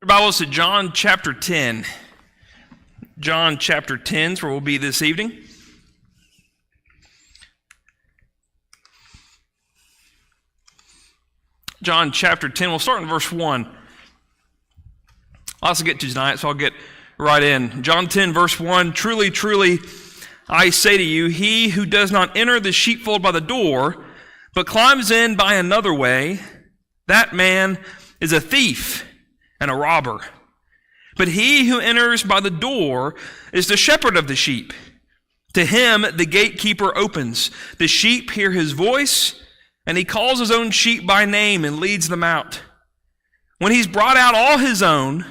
Your Bibles to John chapter 10. John chapter 10 is where we'll be this evening. John chapter 10, we'll start in verse 1. I'll also get to tonight, so I'll get right in. John 10, verse 1, Truly, truly, I say to you, he who does not enter the sheepfold by the door, but climbs in by another way, that man is a thief and a robber. But he who enters by the door is the shepherd of the sheep. To him the gatekeeper opens. The sheep hear his voice, and he calls his own sheep by name and leads them out. When he's brought out all his own,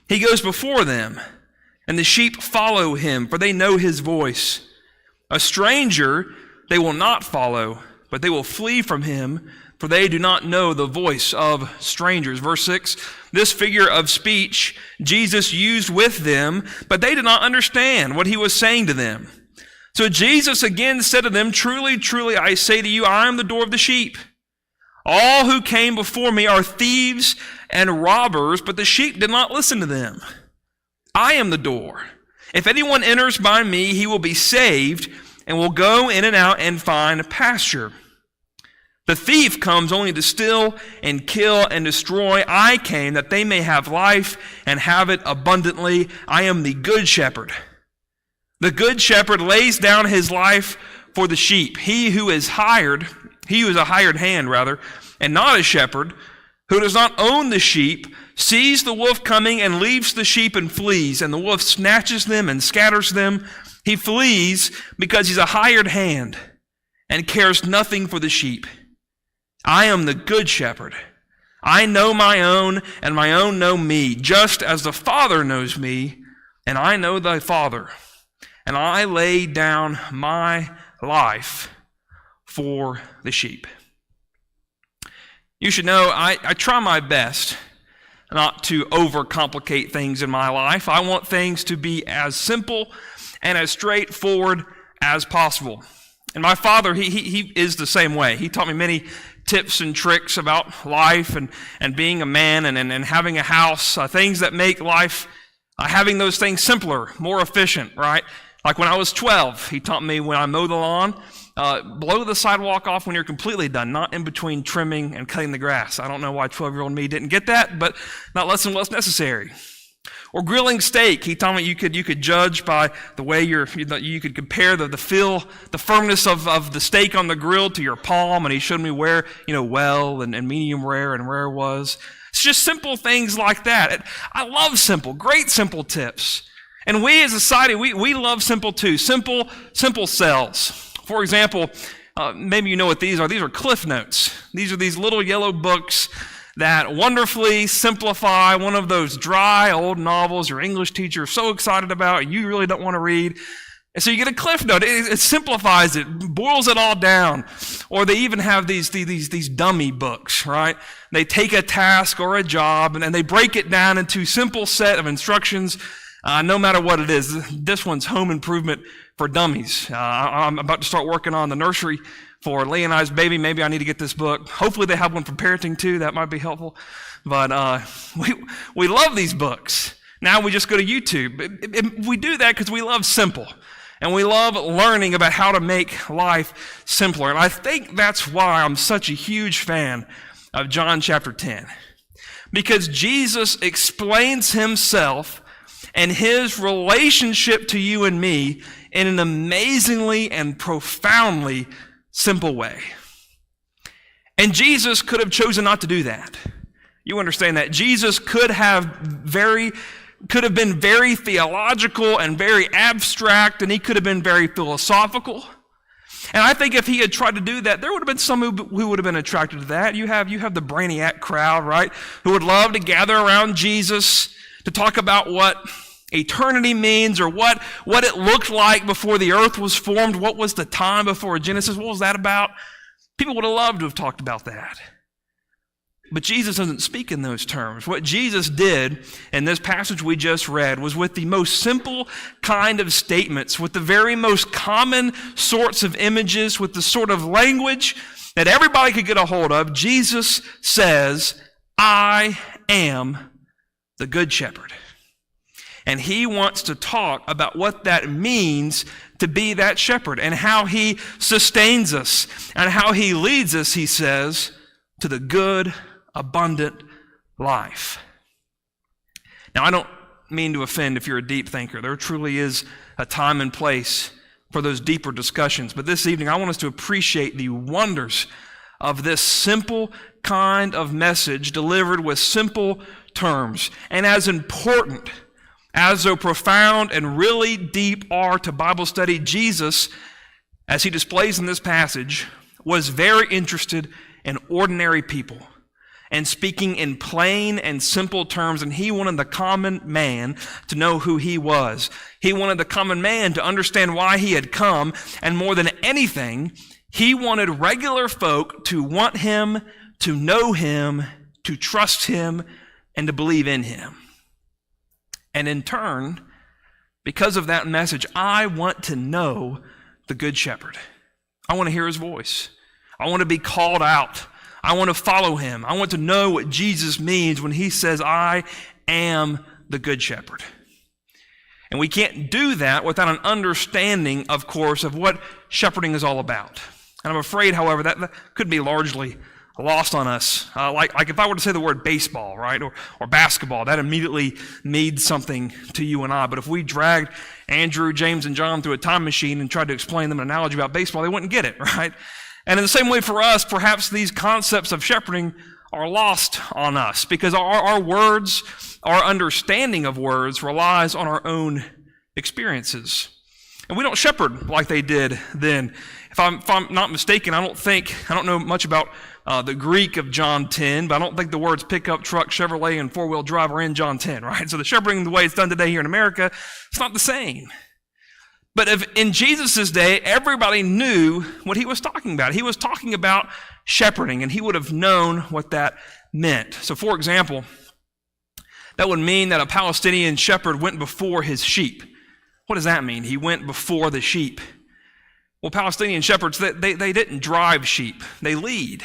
he goes before them, and the sheep follow him, for they know his voice. A stranger they will not follow, but they will flee from him, for they do not know the voice of strangers. Verse 6, this figure of speech Jesus used with them, but they did not understand what he was saying to them. So Jesus again said to them, Truly, truly, I say to you, I am the door of the sheep. All who came before me are thieves and robbers, but the sheep did not listen to them. I am the door. If anyone enters by me, he will be saved and will go in and out and find pasture. The thief comes only to steal and kill and destroy. I came that they may have life and have it abundantly. I am the good shepherd. The good shepherd lays down his life for the sheep. He who is a hired hand, and not a shepherd, who does not own the sheep, sees the wolf coming and leaves the sheep and flees, and the wolf snatches them and scatters them. He flees because he's a hired hand and cares nothing for the sheep. I am the good shepherd. I know my own, and my own know me, just as the Father knows me, and I know the Father. And I lay down my life for the sheep. You should know I try my best not to overcomplicate things in my life. I want things to be as simple and as straightforward as possible. And my father, he is the same way. He taught me many tips and tricks about life and being a man and having a house, things that make life, having those things simpler, more efficient, right? Like when I was 12, he taught me when I mow the lawn, blow the sidewalk off when you're completely done, not in between trimming and cutting the grass. I don't know why 12-year-old me didn't get that, but that lesson was necessary. Or grilling steak, he taught me you could judge by the way you could compare the firmness of the steak on the grill to your palm, and he showed me where, well and medium rare and rare was. It's just simple things like that. I love great simple tips. And we as a society, we love simple too. Simple cells. For example, maybe you know what these are. These are Cliff Notes. These are these little yellow books that wonderfully simplify one of those dry old novels your English teacher is so excited about and you really don't want to read. And so you get a Cliff Note. It simplifies it, boils it all down. Or they even have these dummy books, right? They take a task or a job and they break it down into a simple set of instructions, no matter what it is. This one's Home Improvement for Dummies. I'm about to start working on the nursery for Lee and I's baby. Maybe I need to get this book. Hopefully they have one for parenting too. That might be helpful. But we love these books. Now we just go to YouTube. We do that because we love simple. And we love learning about how to make life simpler. And I think that's why I'm such a huge fan of John chapter 10. Because Jesus explains himself and his relationship to you and me in an amazingly and profoundly simple way. And Jesus could have chosen not to do that. You understand that? Jesus could have been very theological and very abstract, and he could have been very philosophical. And I think if he had tried to do that, there would have been some who would have been attracted to that. You have the brainiac crowd, right? Who would love to gather around Jesus to talk about what eternity means, or what it looked like before the earth was formed. What was the time before Genesis? What was that about? People would have loved to have talked about that. But Jesus doesn't speak in those terms. What Jesus did in this passage we just read was with the most simple kind of statements, with the very most common sorts of images, with the sort of language that everybody could get a hold of. Jesus says, I am the Good Shepherd. And he wants to talk about what that means to be that shepherd and how he sustains us and how he leads us, he says, to the good, abundant life. Now, I don't mean to offend if you're a deep thinker. There truly is a time and place for those deeper discussions. But this evening, I want us to appreciate the wonders of this simple kind of message delivered with simple terms. And as important, as though profound and really deep are to Bible study, Jesus, as he displays in this passage, was very interested in ordinary people and speaking in plain and simple terms, and he wanted the common man to know who he was. He wanted the common man to understand why he had come, and more than anything, he wanted regular folk to want him, to know him, to trust him, and to believe in him. And in turn, because of that message, I want to know the Good Shepherd. I want to hear his voice. I want to be called out. I want to follow him. I want to know what Jesus means when he says, I am the Good Shepherd. And we can't do that without an understanding, of course, of what shepherding is all about. And I'm afraid, however, that could be largely lost on us. Like if I were to say the word baseball, right, or basketball, that immediately means something to you and I. But if we dragged Andrew, James, and John through a time machine and tried to explain them an analogy about baseball, they wouldn't get it, right? And in the same way for us, perhaps these concepts of shepherding are lost on us because our words, our understanding of words relies on our own experiences. And we don't shepherd like they did then. If I'm not mistaken, I don't know much about the Greek of John 10, but I don't think the words pickup, truck, Chevrolet, and four-wheel drive are in John 10, right? So the shepherding, the way it's done today here in America, it's not the same. But if in Jesus' day, everybody knew what he was talking about. He was talking about shepherding, and he would have known what that meant. So for example, that would mean that a Palestinian shepherd went before his sheep. What does that mean? He went before the sheep. Well, Palestinian shepherds, they didn't drive sheep. They lead.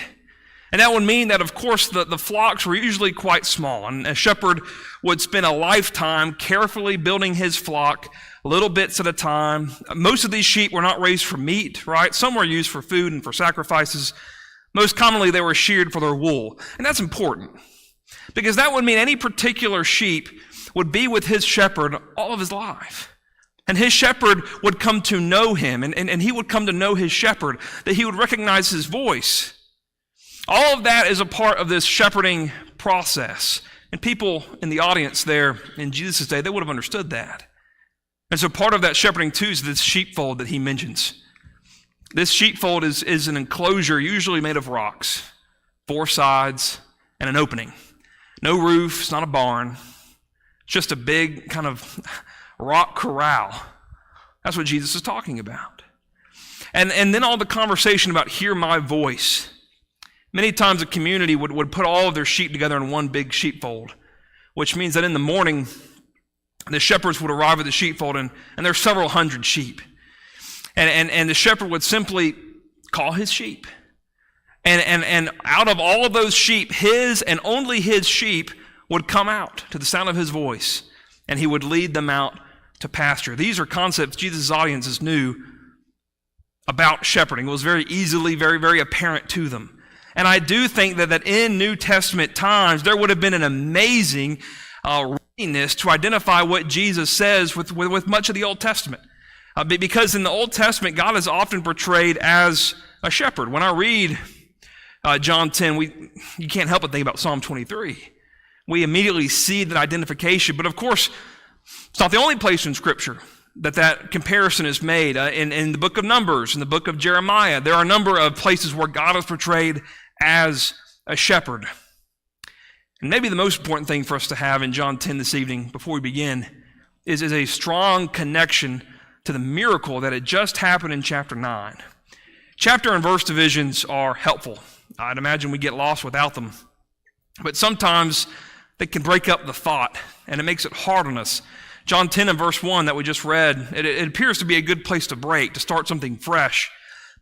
And that would mean that, of course, the flocks were usually quite small. And a shepherd would spend a lifetime carefully building his flock, little bits at a time. Most of these sheep were not raised for meat, right? Some were used for food and for sacrifices. Most commonly, they were sheared for their wool. And that's important because that would mean any particular sheep would be with his shepherd all of his life. And his shepherd would come to know him, and he would come to know his shepherd, that he would recognize his voice. All of that is a part of this shepherding process. And people in the audience there in Jesus' day, they would have understood that. And so part of that shepherding too is this sheepfold that he mentions. This sheepfold is an enclosure usually made of rocks, 4 sides, and an opening. No roof, it's not a barn. It's just a big kind of rock corral. That's what Jesus is talking about. And then all the conversation about hear my voice. Many times a community would put all of their sheep together in one big sheepfold, which means that in the morning, the shepherds would arrive at the sheepfold, and there's several hundred sheep. And the shepherd would simply call his sheep. And out of all of those sheep, his and only his sheep would come out to the sound of his voice, and he would lead them out to pasture. These are concepts Jesus' audiences knew about shepherding. It was very easily, very, very apparent to them. And I do think that in New Testament times, there would have been an amazing readiness to identify what Jesus says with much of the Old Testament. Because in the Old Testament, God is often portrayed as a shepherd. When I read John 10, you can't help but think about Psalm 23. We immediately see that identification. But of course, it's not the only place in Scripture that comparison is made. In the book of Numbers, in the book of Jeremiah, there are a number of places where God is portrayed as a shepherd. And maybe the most important thing for us to have in John 10 this evening, before we begin, is a strong connection to the miracle that had just happened in chapter 9. Chapter and verse divisions are helpful. I'd imagine we get lost without them. But sometimes they can break up the thought, and it makes it hard on us. John 10 and verse 1 that we just read, it appears to be a good place to break, to start something fresh.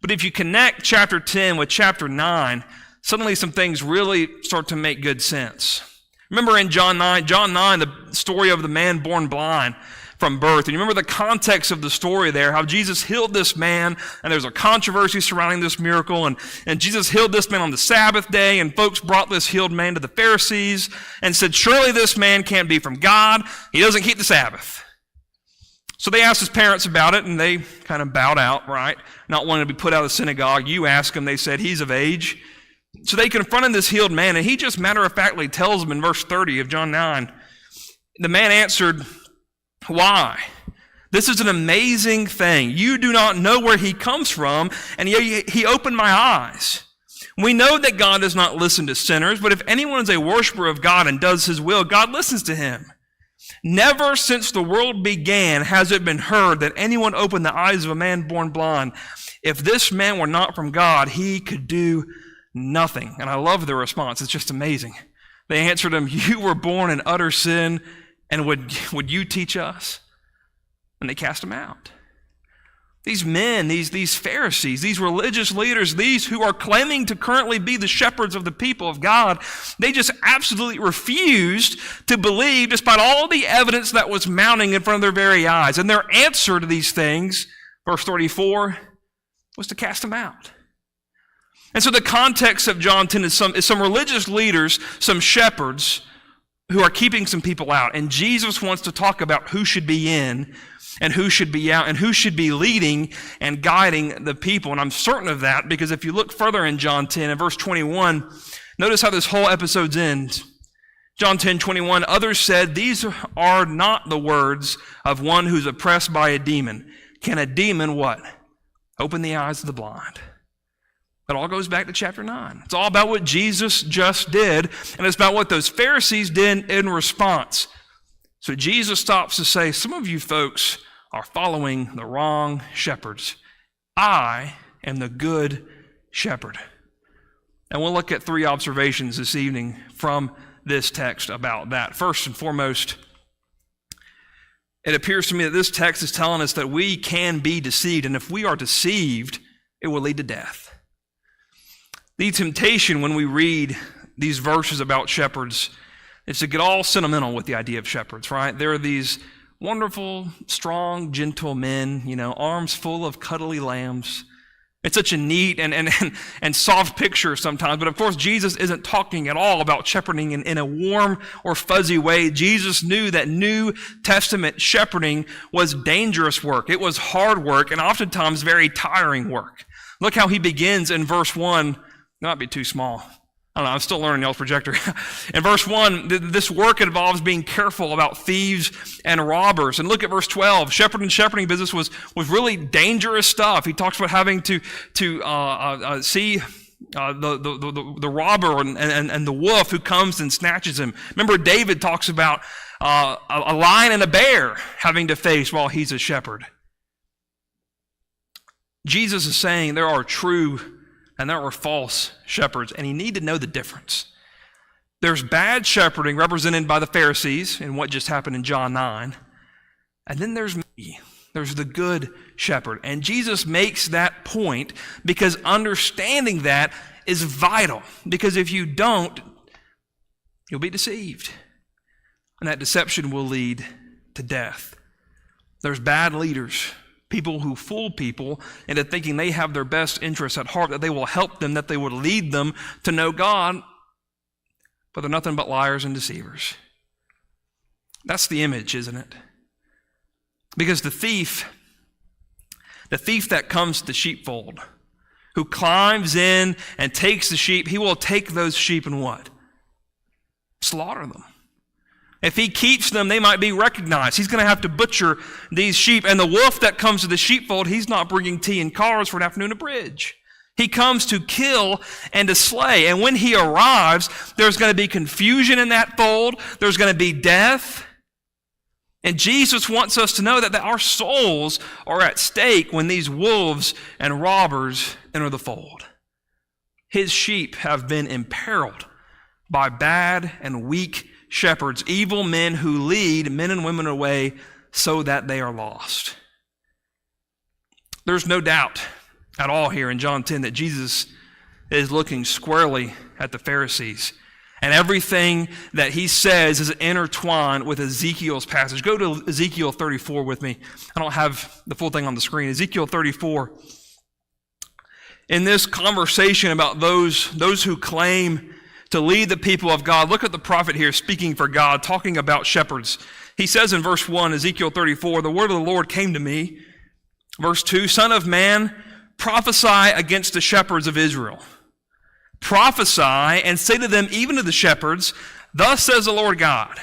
But if you connect chapter 10 with chapter 9, suddenly some things really start to make good sense. Remember in John 9, the story of the man born blind from birth. And you remember the context of the story there, how Jesus healed this man, and there's a controversy surrounding this miracle, and Jesus healed this man on the Sabbath day, and folks brought this healed man to the Pharisees and said, surely this man can't be from God. He doesn't keep the Sabbath. So they asked his parents about it, and they kind of bowed out, right? Not wanting to be put out of the synagogue. You ask him, they said, he's of age. So they confronted this healed man, and he just matter-of-factly tells them in verse 30 of John 9, the man answered, why? This is an amazing thing. You do not know where he comes from, and he opened my eyes. We know that God does not listen to sinners, but if anyone is a worshiper of God and does his will, God listens to him. Never since the world began has it been heard that anyone opened the eyes of a man born blind. If this man were not from God, he could do nothing. And I love their response. It's just amazing. They answered him, you were born in utter sin, and would you teach us? And they cast him out. These men, these Pharisees, these religious leaders, these who are claiming to currently be the shepherds of the people of God, they just absolutely refused to believe despite all the evidence that was mounting in front of their very eyes. And their answer to these things, verse 34, was to cast him out. And so the context of John 10 is some religious leaders, some shepherds who are keeping some people out. And Jesus wants to talk about who should be in and who should be out, and who should be leading and guiding the people. And I'm certain of that because if you look further in John 10, in verse 21, notice how this whole episode ends. John 10:21, others said, these are not the words of one who's oppressed by a demon. Can a demon what? Open the eyes of the blind. It all goes back to chapter 9. It's all about what Jesus just did, and it's about what those Pharisees did in response. So Jesus stops to say, some of you folks are following the wrong shepherds. I am the good shepherd. And we'll look at 3 observations this evening from this text about that. First and foremost, it appears to me that this text is telling us that we can be deceived, and if we are deceived, it will lead to death. The temptation when we read these verses about shepherds is to get all sentimental with the idea of shepherds, right? There are these wonderful, strong, gentle men, arms full of cuddly lambs. It's such a neat and soft picture sometimes, but of course Jesus isn't talking at all about shepherding in a warm or fuzzy way. Jesus knew that New Testament shepherding was dangerous work. It was hard work and oftentimes very tiring work. Look how he begins in verse 1. Not be too small. I don't know, I'm still learning y'all's projector. In verse 1, this work involves being careful about thieves and robbers. And look at verse 12. Shepherding business was really dangerous stuff. He talks about having to see the robber and the wolf who comes and snatches him. Remember, David talks about a lion and a bear having to face while he's a shepherd. Jesus is saying there are true and there are false shepherds, and you need to know the difference. There's bad shepherding represented by the Pharisees in what just happened in John 9, and then there's the good shepherd. And Jesus makes that point because understanding that is vital, because if you don't, you'll be deceived, and that deception will lead to death. There's bad leaders, people who fool people into thinking they have their best interests at heart, that they will help them, that they will lead them to know God, but they're nothing but liars and deceivers. That's the image, isn't it? Because the thief that comes to the sheepfold, who climbs in and takes the sheep, he will take those sheep and what? Slaughter them. If he keeps them, they might be recognized. He's going to have to butcher these sheep. And the wolf that comes to the sheepfold, he's not bringing tea and cars for an afternoon at bridge. He comes to kill and to slay. And when he arrives, there's going to be confusion in that fold. There's going to be death. And Jesus wants us to know that our souls are at stake when these wolves and robbers enter the fold. His sheep have been imperiled by bad and weak shepherds, evil men who lead men and women away so that they are lost. There's no doubt at all here in John 10 that Jesus is looking squarely at the Pharisees And everything that he says is intertwined with Ezekiel's passage. Go to Ezekiel 34 with me. I don't have the full thing on the screen. Ezekiel 34. In this conversation about those who claim to lead the people of God, look at the prophet here speaking for God, talking about shepherds. He says in verse 1, Ezekiel 34, the word of the Lord came to me. Verse 2, Son of man, prophesy against the shepherds of Israel. Prophesy and say to them, even to the shepherds, thus says the Lord God,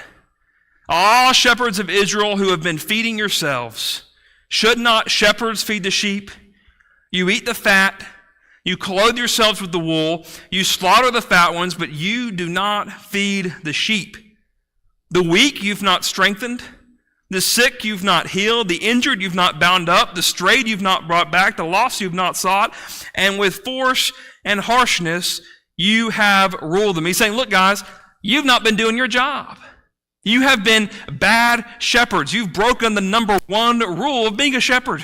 all shepherds of Israel who have been feeding yourselves, should not shepherds feed the sheep? You eat the fat, you clothe yourselves with the wool, you slaughter the fat ones, but you do not feed the sheep. The weak you've not strengthened, the sick you've not healed, the injured you've not bound up, the strayed you've not brought back, the lost you've not sought, and with force and harshness you have ruled them. He's saying, look guys, you've not been doing your job. You have been bad shepherds. You've broken the number one rule of being a shepherd,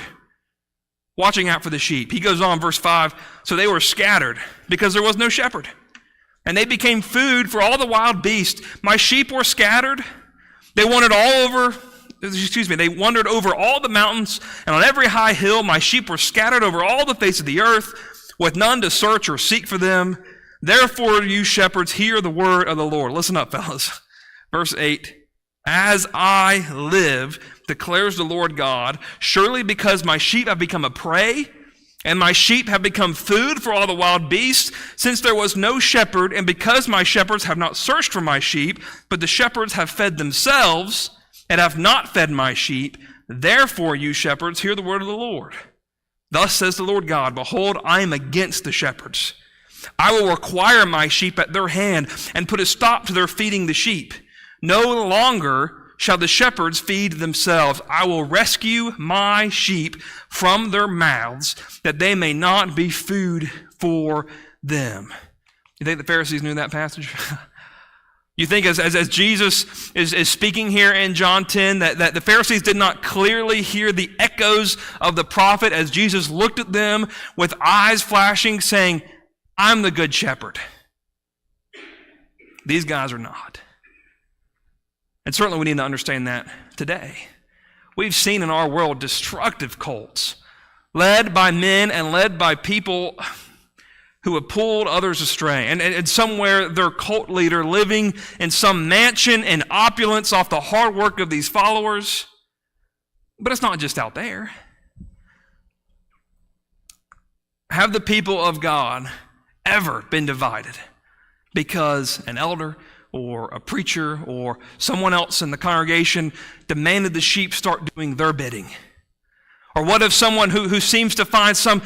watching out for the sheep. He goes on, verse 5, so they were scattered because there was no shepherd, and they became food for all the wild beasts. My sheep were scattered. They wandered over all the mountains, and on every high hill my sheep were scattered over all the face of the earth, with none to search or seek for them. Therefore, you shepherds, hear the word of the Lord. Listen up, fellas. Verse 8, as I live, declares the Lord God, surely because my sheep have become a prey, and my sheep have become food for all the wild beasts, since there was no shepherd, and because my shepherds have not searched for my sheep, but the shepherds have fed themselves, and have not fed my sheep, therefore, you shepherds, hear the word of the Lord. Thus says the Lord God, behold, I am against the shepherds. I will require my sheep at their hand and put a stop to their feeding the sheep. No longer shall the shepherds feed themselves. I will rescue my sheep from their mouths, that they may not be food for them. You think the Pharisees knew that passage? You think as Jesus is speaking here in John 10, that the Pharisees did not clearly hear the echoes of the prophet as Jesus looked at them with eyes flashing, saying, I'm the good shepherd. These guys are not. And certainly we need to understand that today. We've seen in our world destructive cults, led by men and led by people who have pulled others astray. And somewhere their cult leader living in some mansion in opulence off the hard work of these followers. But it's not just out there. Have the people of God ever been divided because an elder or a preacher or someone else in the congregation demanded the sheep start doing their bidding? Or what if someone who seems to find some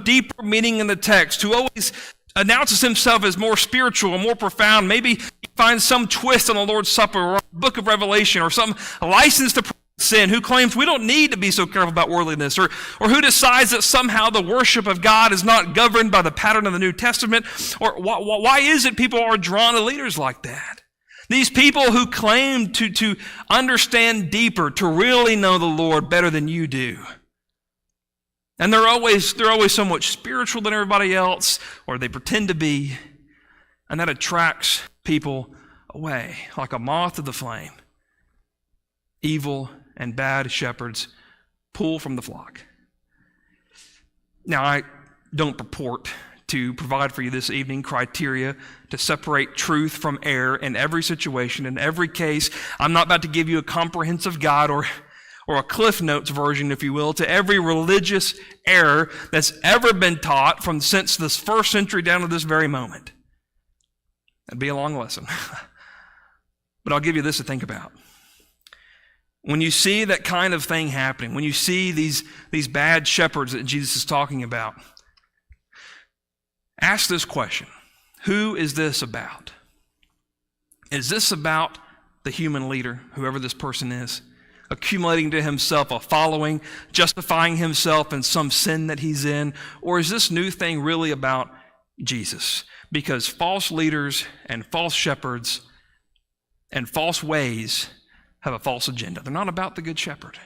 deeper meaning in the text, who always announces himself as more spiritual and more profound, maybe he finds some twist on the Lord's Supper or the book of Revelation or some license to sin, who claims we don't need to be so careful about worldliness, or who decides that somehow the worship of God is not governed by the pattern of the New Testament, or why is it people are drawn to leaders like that? These people who claim to understand deeper, to really know the Lord better than you do. And they're always so much spiritual than everybody else, or they pretend to be, and that attracts people away like a moth to the flame. Evil and bad shepherds pull from the flock. Now, I don't purport to provide for you this evening criteria to separate truth from error in every situation, in every case. I'm not about to give you a comprehensive guide or a Cliff Notes version, if you will, to every religious error that's ever been taught since this first century down to this very moment. That'd be a long lesson. But I'll give you this to think about. When you see that kind of thing happening, when you see these bad shepherds that Jesus is talking about, ask this question: who is this about? Is this about the human leader, whoever this person is, accumulating to himself a following, justifying himself in some sin that he's in? Or is this new thing really about Jesus? Because false leaders and false shepherds and false ways have a false agenda. They're not about the good shepherd.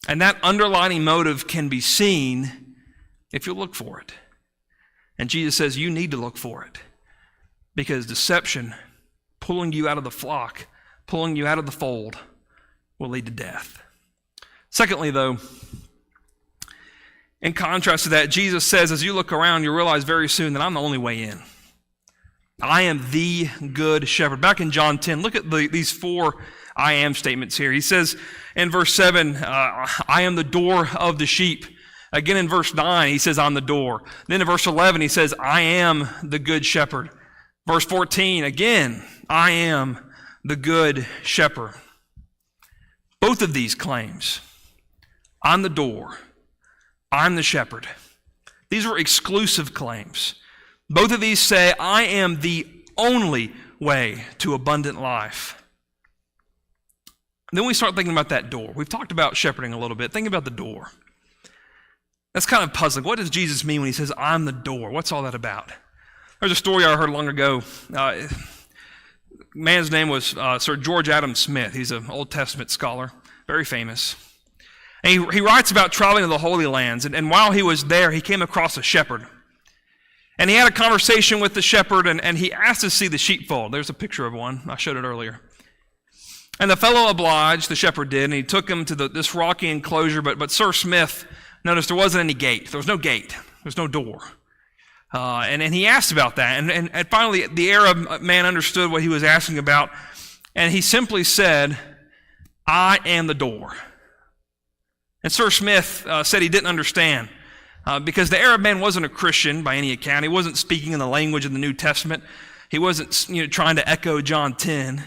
And that underlying motive can be seen if you look for it. And Jesus says you need to look for it. Because deception, pulling you out of the flock, pulling you out of the fold, will lead to death. Secondly, though, in contrast to that, Jesus says, as you look around, you'll realize very soon that I'm the only way in. I am the good shepherd. Back in John 10, look at these 4 I am statements here. He says in verse 7, I am the door of the sheep. Again in verse 9, he says, I'm the door. Then in verse 11, he says, I am the good shepherd. Verse 14, again, I am the good shepherd. Both of these claims, I'm the door, I'm the shepherd. These are exclusive claims. Both of these say, I am the only way to abundant life. Then we start thinking about that door. We've talked about shepherding a little bit. Think about the door. That's kind of puzzling. What does Jesus mean when he says, I'm the door? What's all that about? There's a story I heard long ago. Man's name was Sir George Adam Smith. He's an Old Testament scholar, very famous. And he writes about traveling to the Holy Lands. And while he was there, he came across a shepherd. And he had a conversation with the shepherd, and he asked to see the sheepfold. There's a picture of one. I showed it earlier. And the fellow obliged, the shepherd did, and he took him to this rocky enclosure. But Sir Smith noticed there wasn't any gate. There was no gate. There was no door. And he asked about that. And finally, the Arab man understood what he was asking about. And he simply said, I am the door. And Sir Smith said he didn't understand. Because the Arab man wasn't a Christian by any account. He wasn't speaking in the language of the New Testament. He wasn't trying to echo John 10.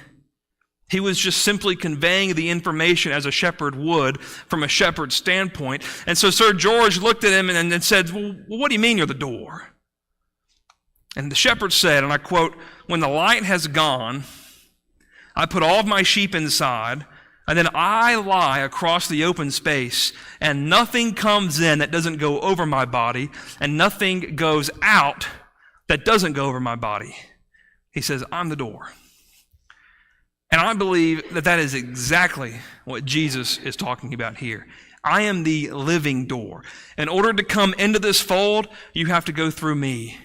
He was just simply conveying the information as a shepherd would from a shepherd's standpoint. And so Sir George looked at him and said, well, what do you mean you're the door? And the shepherd said, and I quote, when the light has gone, I put all of my sheep inside, and then I lie across the open space, and nothing comes in that doesn't go over my body, and nothing goes out that doesn't go over my body. He says, I'm the door. And I believe that is exactly what Jesus is talking about here. I am the living door. In order to come into this fold, you have to go through me.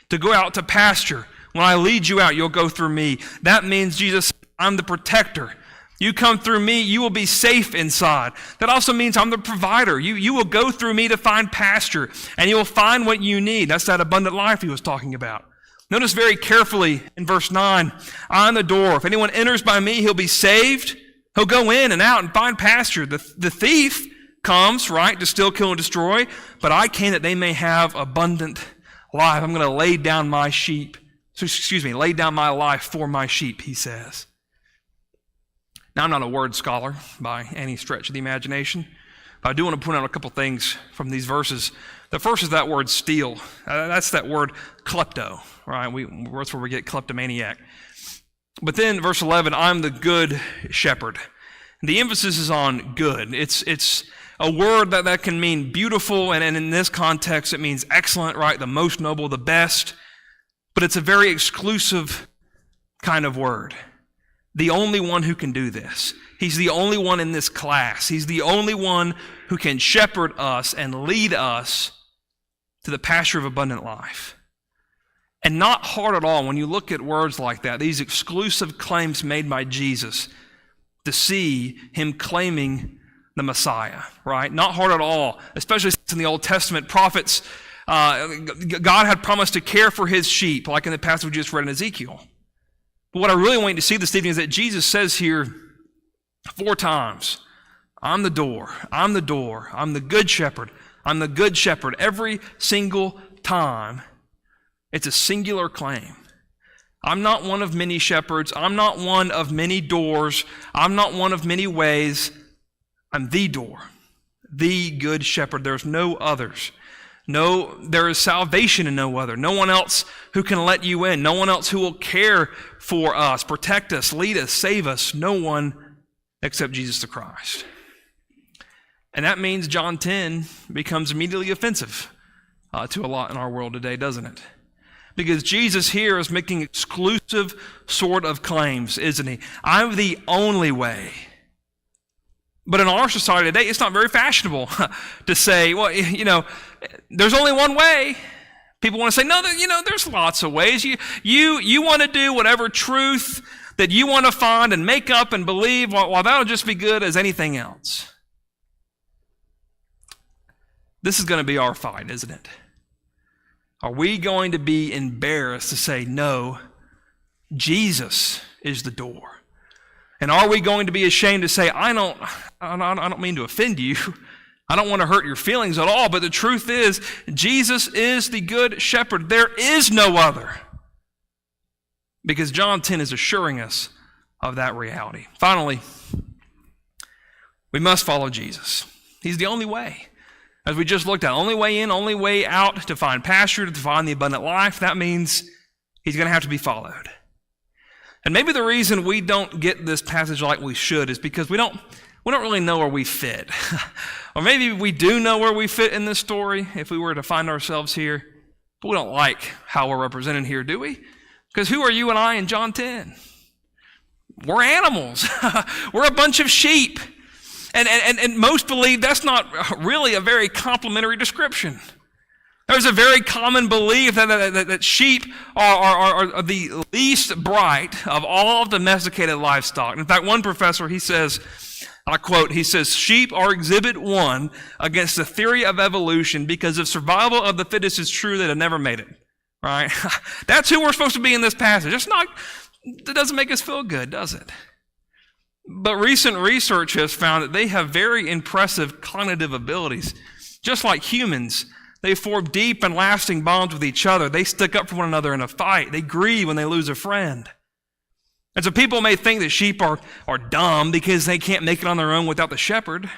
To go out to pasture, when I lead you out, you'll go through me. That means, Jesus, I'm the protector. You come through me, you will be safe inside. That also means I'm the provider. You will go through me to find pasture, and you will find what you need. That's that abundant life he was talking about. Notice very carefully in verse 9, I'm the door. If anyone enters by me, he'll be saved. He'll go in and out and find pasture. The thief comes, right, to steal, kill, and destroy, but I came that they may have abundant life. I'm going to lay down my life for my sheep, he says. Now, I'm not a word scholar by any stretch of the imagination, but I do want to point out a couple things from these verses. The first is that word steal. That's that word klepto, right? That's where we get kleptomaniac. But then verse 11, I'm the good shepherd. The emphasis is on good. It's a word that can mean beautiful, and in this context it means excellent, right? The most noble, the best. But it's a very exclusive kind of word. The only one who can do this. He's the only one in this class. He's the only one who can shepherd us and lead us to the pasture of abundant life. And not hard at all when you look at words like that, these exclusive claims made by Jesus, to see him claiming the Messiah, right? Not hard at all, especially since in the Old Testament prophets, God had promised to care for his sheep, like in the passage we just read in Ezekiel. But what I really want you to see this evening is that Jesus says here 4 times, I'm the door, I'm the door, I'm the good shepherd, I'm the good shepherd. Every single time, it's a singular claim. I'm not one of many shepherds. I'm not one of many doors. I'm not one of many ways. I'm the door, the good shepherd. There's no others. No, there is salvation in no other. No one else who can let you in. No one else who will care for us, protect us, lead us, save us. No one except Jesus the Christ. And that means John 10 becomes immediately offensive to a lot in our world today, doesn't it? Because Jesus here is making exclusive sort of claims, isn't he? I'm the only way. But in our society today, it's not very fashionable to say, well, there's only one way. People want to say, no, there's lots of ways. You want to do whatever truth that you want to find and make up and believe, while that'll just be good as anything else. This is going to be our fight, isn't it? Are we going to be embarrassed to say, no, Jesus is the door? And are we going to be ashamed to say, I don't mean to offend you. I don't want to hurt your feelings at all. But the truth is, Jesus is the good shepherd. There is no other. Because John 10 is assuring us of that reality. Finally, we must follow Jesus. He's the only way. As we just looked at, only way in, only way out to find pasture, to find the abundant life. That means he's going to have to be followed. And maybe the reason we don't get this passage like we should is because we don't really know where we fit. Or maybe we do know where we fit in this story if we were to find ourselves here, but we don't like how we're represented here, do we? Because who are you and I in John 10? We're animals. We're a bunch of sheep. And most believe that's not really a very complimentary description. There's a very common belief that sheep are the least bright of all domesticated livestock. In fact, one professor, he says, I quote, he says, sheep are exhibit 1 against the theory of evolution because if survival of the fittest is true, they'd have never made it. Right? That's who we're supposed to be in this passage. That doesn't make us feel good, does it? But recent research has found that they have very impressive cognitive abilities. Just like humans, they form deep and lasting bonds with each other. They stick up for one another in a fight. They grieve when they lose a friend. And so people may think that sheep are dumb because they can't make it on their own without the shepherd.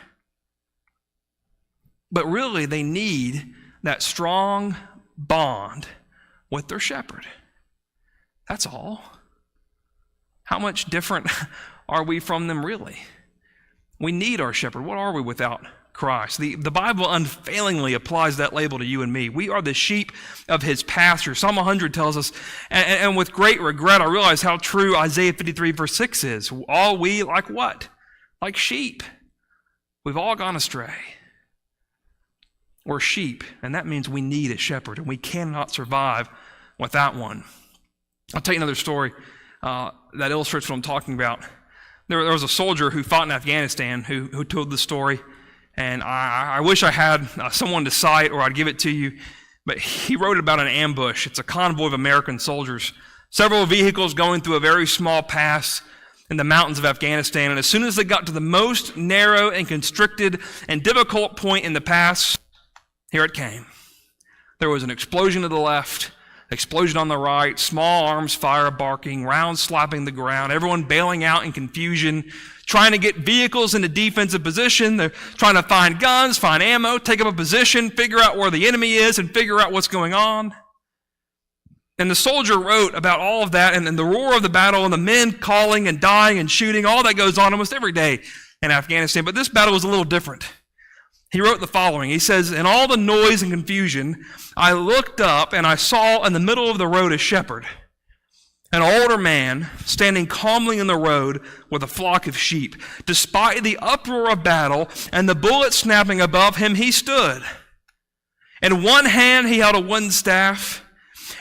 But really, they need that strong bond with their shepherd. That's all. How much different are we from them really? We need our shepherd. What are we without Christ? The Bible unfailingly applies that label to you and me. We are the sheep of his pasture. Psalm 100 tells us, and with great regret, I realize how true Isaiah 53 verse 6 is. All we like what? Like sheep. We've all gone astray. We're sheep, and that means we need a shepherd, and we cannot survive without one. I'll tell you another story that illustrates what I'm talking about. There was a soldier who fought in Afghanistan who told the story, and I wish I had someone to cite or I'd give it to you, but he wrote about an ambush. It's a convoy of American soldiers, several vehicles going through a very small pass in the mountains of Afghanistan, and as soon as they got to the most narrow and constricted and difficult point in the pass, here it came. There was an explosion to the left, explosion on the right, small arms fire barking, rounds slapping the ground, everyone bailing out in confusion, trying to get vehicles into defensive position. They're trying to find guns, find ammo, take up a position, figure out where the enemy is, and figure out what's going on. And the soldier wrote about all of that and the roar of the battle and the men calling and dying and shooting, all that goes on almost every day in Afghanistan. But this battle was a little different. He wrote the following. He says, in all the noise and confusion, I looked up and I saw in the middle of the road a shepherd, an older man standing calmly in the road with a flock of sheep. Despite the uproar of battle and the bullets snapping above him, he stood. In one hand, he held a wooden staff,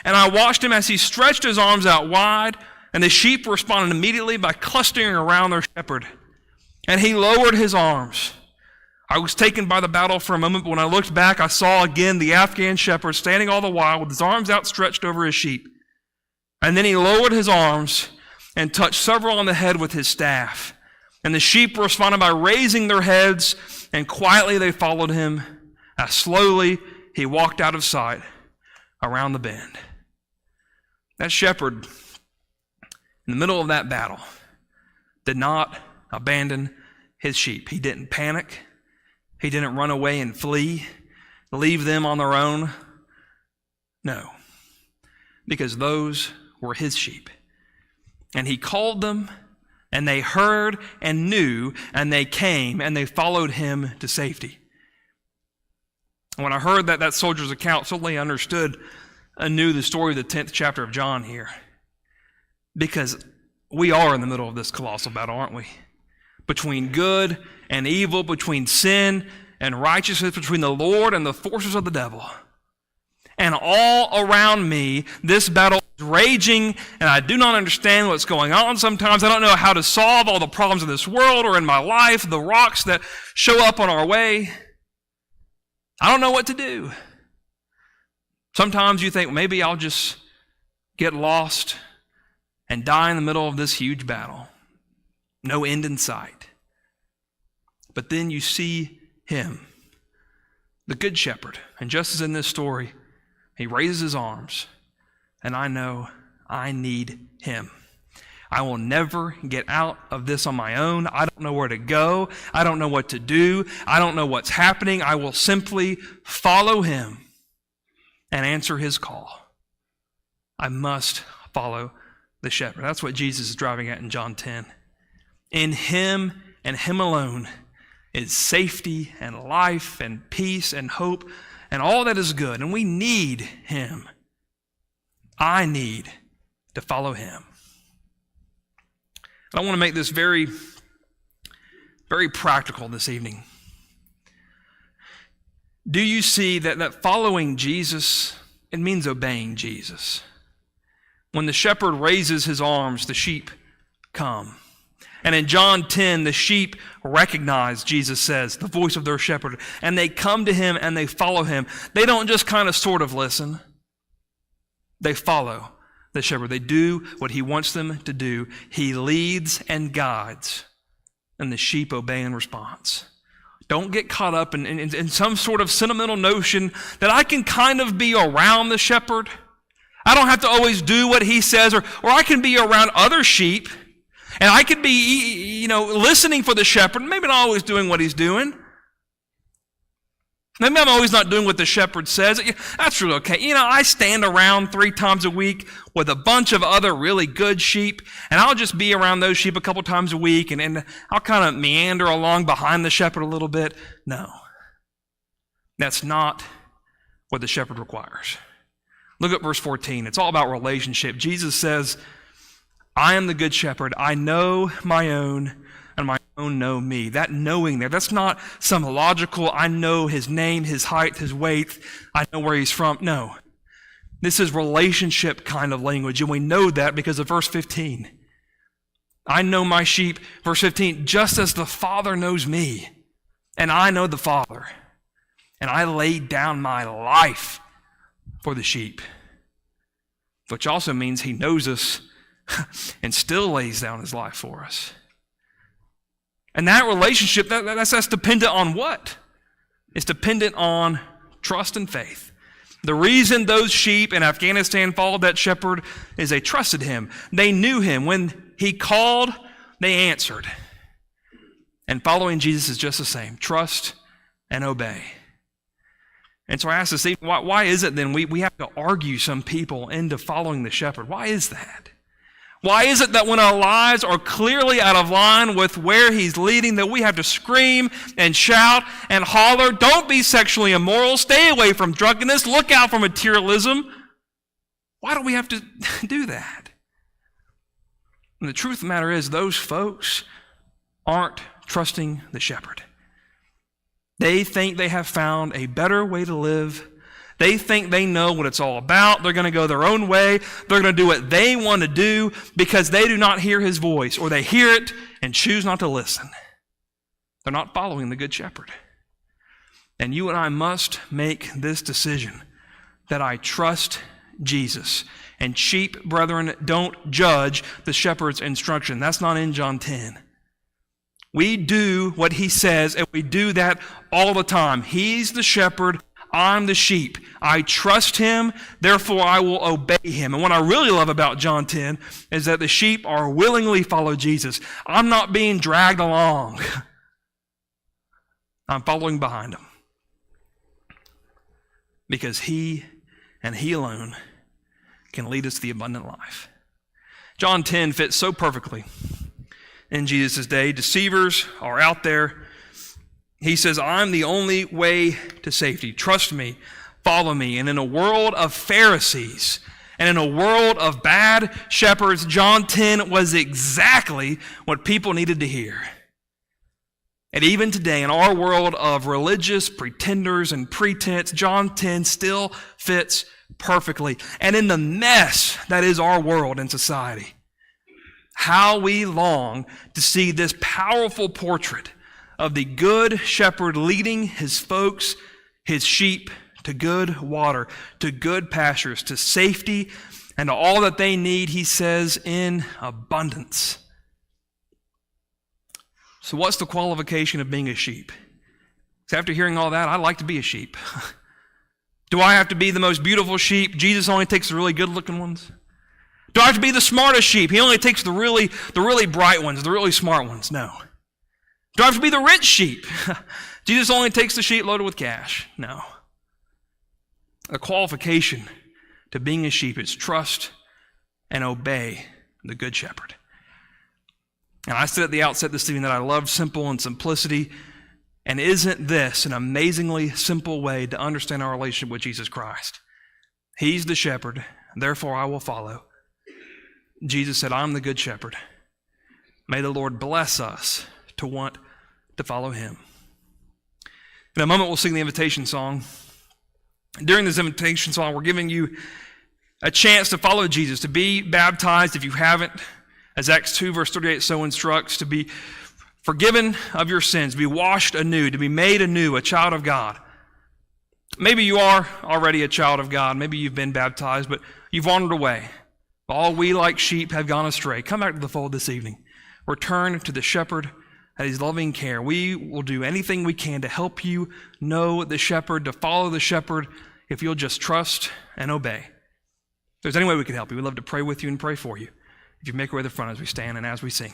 and I watched him as he stretched his arms out wide, and the sheep responded immediately by clustering around their shepherd. And he lowered his arms. I was taken by the battle for a moment, but when I looked back, I saw again the Afghan shepherd standing all the while with his arms outstretched over his sheep. And then he lowered his arms and touched several on the head with his staff. And the sheep responded by raising their heads, and quietly they followed him as slowly he walked out of sight around the bend. That shepherd, in the middle of that battle, did not abandon his sheep. He didn't panic. He didn't run away and flee, leave them on their own. No, because those were his sheep. And he called them, and they heard and knew, and they came, and they followed him to safety. And when I heard that soldier's account, suddenly I understood anew the story of the 10th chapter of John here. Because we are in the middle of this colossal battle, aren't we? Between good and evil, between sin and righteousness, between the Lord and the forces of the devil. And all around me, this battle is raging, and I do not understand what's going on sometimes. I don't know how to solve all the problems in this world or in my life, the rocks that show up on our way. I don't know what to do. Sometimes you think, maybe I'll just get lost and die in the middle of this huge battle. No end in sight. But then you see him, the Good Shepherd. And just as in this story, he raises his arms, and I know I need him. I will never get out of this on my own. I don't know where to go. I don't know what to do. I don't know what's happening. I will simply follow him and answer his call. I must follow the shepherd. That's what Jesus is driving at in John 10. In him and him alone is safety and life and peace and hope and all that is good. And we need him. I need to follow him. I want to make this very, very practical this evening. Do you see that following Jesus, it means obeying Jesus? When the shepherd raises his arms, the sheep come. And in John 10, the sheep recognize, Jesus says, the voice of their shepherd. And they come to him and they follow him. They don't just kind of sort of listen. They follow the shepherd. They do what he wants them to do. He leads and guides. And the sheep obey in response. Don't get caught up in some sort of sentimental notion that I can kind of be around the shepherd. I don't have to always do what he says, or I can be around other sheep. And I could be, listening for the shepherd, maybe not always doing what he's doing. Maybe I'm always not doing what the shepherd says. That's really okay. I stand around 3 times a week with a bunch of other really good sheep, and I'll just be around those sheep a couple times a week, and I'll kind of meander along behind the shepherd a little bit. No. That's not what the shepherd requires. Look at verse 14. It's all about relationship. Jesus says, I am the good shepherd. I know my own, and my own know me. That knowing there, that's not some logical, I know his name, his height, his weight, I know where he's from. No. This is relationship kind of language, and we know that because of verse 15. I know my sheep, verse 15, just as the Father knows me, and I know the Father, and I laid down my life for the sheep, which also means he knows us and still lays down his life for us. And that relationship, that's dependent on what? It's dependent on trust and faith. The reason those sheep in Afghanistan followed that shepherd is they trusted him. They knew him. When he called, they answered. And following Jesus is just the same. Trust and obey. And so I ask this evening, why is it then we have to argue some people into following the shepherd? Why is that? Why is it that when our lives are clearly out of line with where he's leading, that we have to scream and shout and holler, don't be sexually immoral, stay away from drunkenness, look out for materialism? Why do we have to do that? And the truth of the matter is, those folks aren't trusting the shepherd. They think they have found a better way to live. They think they know what it's all about. They're going to go their own way. They're going to do what they want to do because they do not hear his voice, or they hear it and choose not to listen. They're not following the Good Shepherd. And you and I must make this decision that I trust Jesus. And sheep, brethren, don't judge the shepherd's instruction. That's not in John 10. We do what he says, and we do that all the time. He's the shepherd. I'm the sheep. I trust him, therefore I will obey him. And what I really love about John 10 is that the sheep are willingly follow Jesus. I'm not being dragged along. I'm following behind him. Because he and he alone can lead us to the abundant life. John 10 fits so perfectly in Jesus' day. Deceivers are out there. He says, I'm the only way to safety. Trust me, follow me. And in a world of Pharisees and in a world of bad shepherds, John 10 was exactly what people needed to hear. And even today, in our world of religious pretenders and pretense, John 10 still fits perfectly. And in the mess that is our world and society, how we long to see this powerful portrait of the good shepherd leading his folks, his sheep, to good water, to good pastures, to safety, and to all that they need, he says, in abundance. So what's the qualification of being a sheep? So after hearing all that, I'd like to be a sheep. Do I have to be the most beautiful sheep? Jesus only takes the really good-looking ones. Do I have to be the smartest sheep? He only takes the really bright ones, the really smart ones. No. Do I have to be the rich sheep? Jesus only takes the sheep loaded with cash. No. The qualification to being a sheep is trust and obey the Good Shepherd. And I said at the outset this evening that I love simple and simplicity. And isn't this an amazingly simple way to understand our relationship with Jesus Christ? He's the shepherd, therefore I will follow. Jesus said, I'm the good shepherd. May the Lord bless us to want to follow him. In a moment, we'll sing the invitation song. During this invitation song, we're giving you a chance to follow Jesus, to be baptized if you haven't, as Acts 2 verse 38 so instructs, to be forgiven of your sins, to be washed anew, to be made anew, a child of God. Maybe you are already a child of God. Maybe you've been baptized, but you've wandered away. All we like sheep have gone astray. Come back to the fold this evening. Return to the shepherd at his loving care. We will do anything we can to help you know the shepherd, to follow the shepherd, if you'll just trust and obey. If there's any way we can help you, we'd love to pray with you and pray for you. If you make your way to the front as we stand and as we sing.